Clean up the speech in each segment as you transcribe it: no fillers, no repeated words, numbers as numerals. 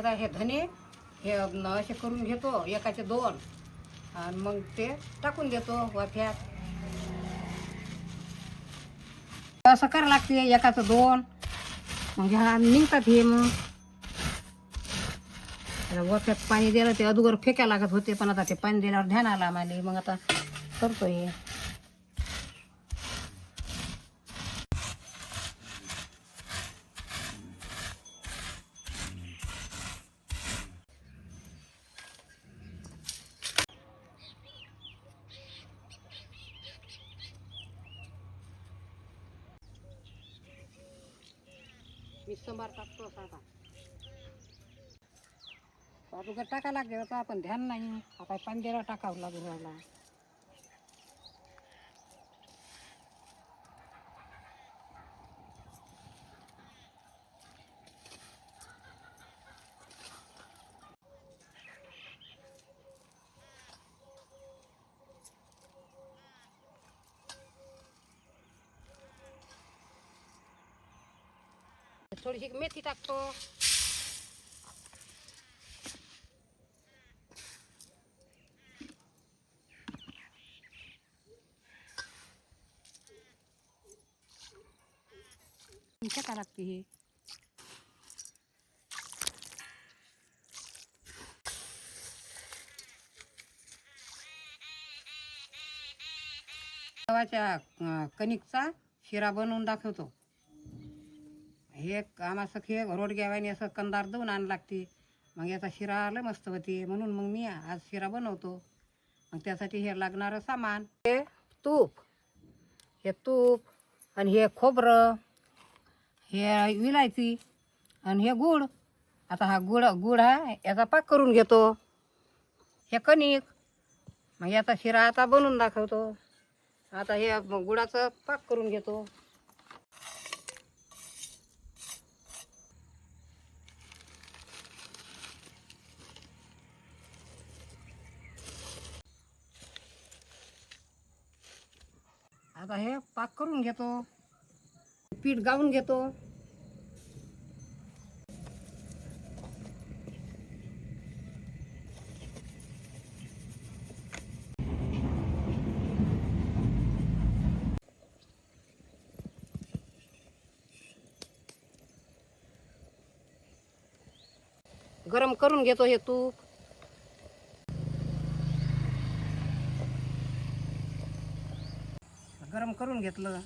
एकदा हे धने हे असे करून घेतो, एकाचे 2 आणि मग ते टाकून देतो वाफ्यात. असं करावं लागते, एकाचं 2 मग ह्या निघतात. हे मग वाफ्यात पाणी दिलं ते अगोदर फेका लागत होते, पण आता ते पाणी दिल्यावर ध्यान आलं आम्हाला, मग आता करतो हे. मी संभार टाकतो आता अगोदर टाका लागले होता, आपण ध्यान नाही. आता पंधरा टाकावं लागू राहिला. थोडीशी मेथी टाकतो. टाका लागते हे. गव्हाच्या कणिकचा शिरा बनवून दाखवतो. हे आम्हाला हे रोड घ्यावाने असं कंदार देऊन आण लागते. मग याचा शिरा आलं मस्त होते, म्हणून मग मी आज शिरा बनवतो. मग त्यासाठी हे लागणारं सामान हे तूप आणि हे खोबरं, हे विलायची आणि हे गूळ. आता हा गुळ आहे, याचा पाक करून घेतो. हे कणिक, मग याचा शिरा आता बनवून दाखवतो. आता हे गुळाचं पाक करून घेतो. आता हे पाक करून घेतो, पीठ गाळून घेतो. गरम करून घेतो हे तूप. गरम करून घेतलं.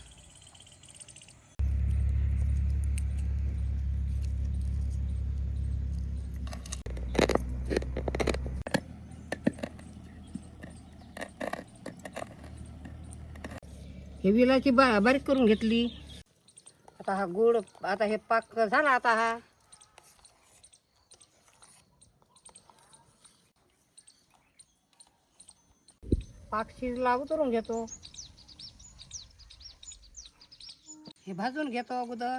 हे विलायची बारीक करून घेतली. आता हा गुळ, आता हे पाक झाला. आता हा पाक शिजला उतरून घेतो. हे भाजून घेतो अगोदर.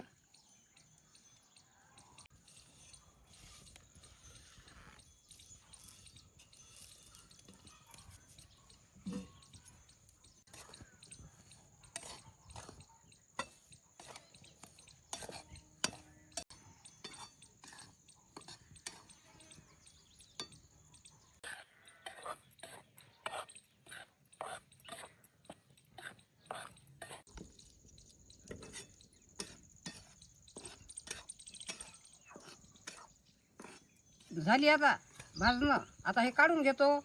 झाली आता भाजणं. आता हे काढून घेतो.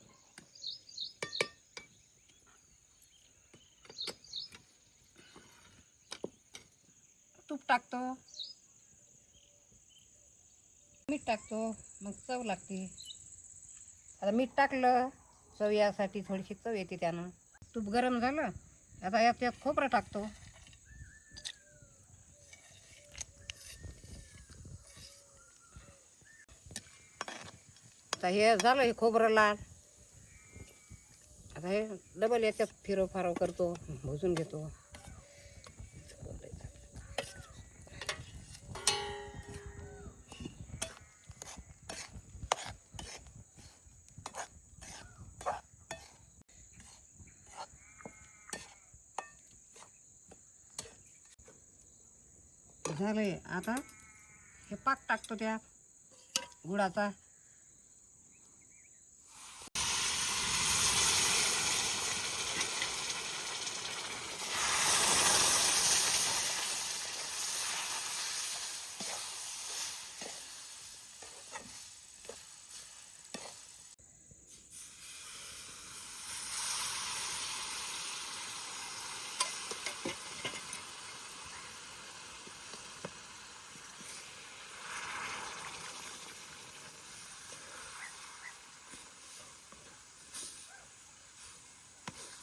तूप टाकतो, मीठ टाकतो, मग चव लागते. आता मीठ टाकलं, चव यासाठी थोडीशी चव येते त्यानं. तूप गरम झालं, आता यात खोबरं टाकतो. आता हे झालं, हे खोबरं लाल. आता हे डबल याच्यात फिरव करतो, भजून घेतो. झालंय. आता हे पाक टाकतो त्यात. गुळाचा.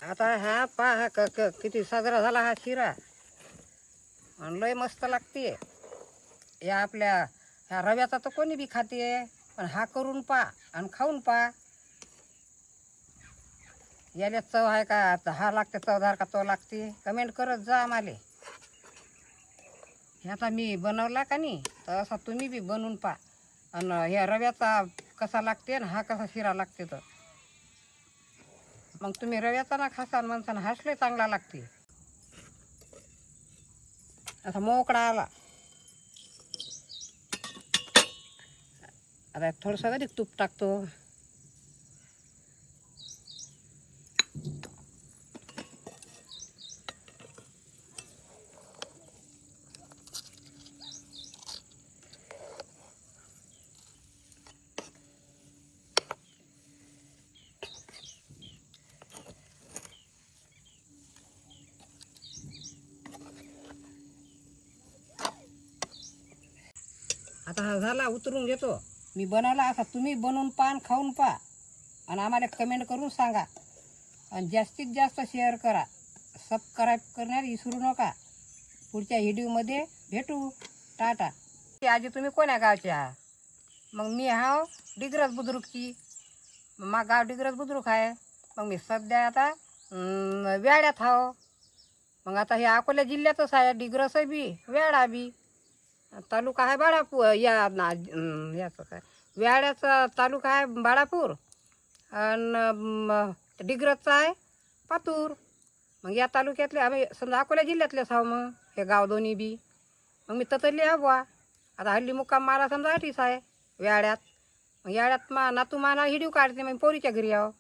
आता हा पहा किती साजरा झाला हा शिरा, आणि लय मस्त लागते. या आपल्या ह्या रव्याचा तर कोणी बी खाते, पण हा करून पा आणि खाऊन पा. याला चव आहे का, आता हा लागते चवदार का तो लागते, कमेंट करत जा आम्हाला. ह्याचा मी बनवला का नाही, तर असा तुम्ही बी बनवून पा. आणि ह्या रव्याचा कसा लागते आणि हा कसा शिरा लागते, तर मग तुम्ही रव्याचा ना खासान म्हणसान हासले चांगला लागते. असा मोकळा आला. आता थोडंसं अधिक तूप टाकतो. आता हा झाला, उतरून घेतो. मी बनवला असा तुम्ही बनवून पा आणि खाऊन पा, आणि आम्हाला कमेंट करून सांगा. आणि जास्तीत जास्त शेअर करा, सबस्क्राईब करण्यास विसरू नका. पुढच्या व्हिडिओमध्ये भेटू. टाटा. आजी तुम्ही कोण्या गावचे आहात? मग मी हाव डिग्रस बुद्रुकची. मग गाव डिग्रस बुद्रुक आहे. मग मी सध्या आता वेड्यात हाव. मग आता हे अकोला जिल्ह्यातच आहे, डिग्रस बी वेडा बी. तालुका आहे बाळापूर. याचं काय वेड्याचा तालुका आहे बाळापूर, आणि डिग्रजचा आहे पातूर. मग या तालुक्यातले आम्ही समजा अकोला जिल्ह्यातलेच आहो. मग हे गाव दोन्ही बी. मग मी ततरली आहे बुवा. आता हल्ली मुक्काम मारा समजा आठीच आहे वेड्यात. मग येड्यात नातू माना हिडीव काढते, मग पोरीच्या घरी आहो.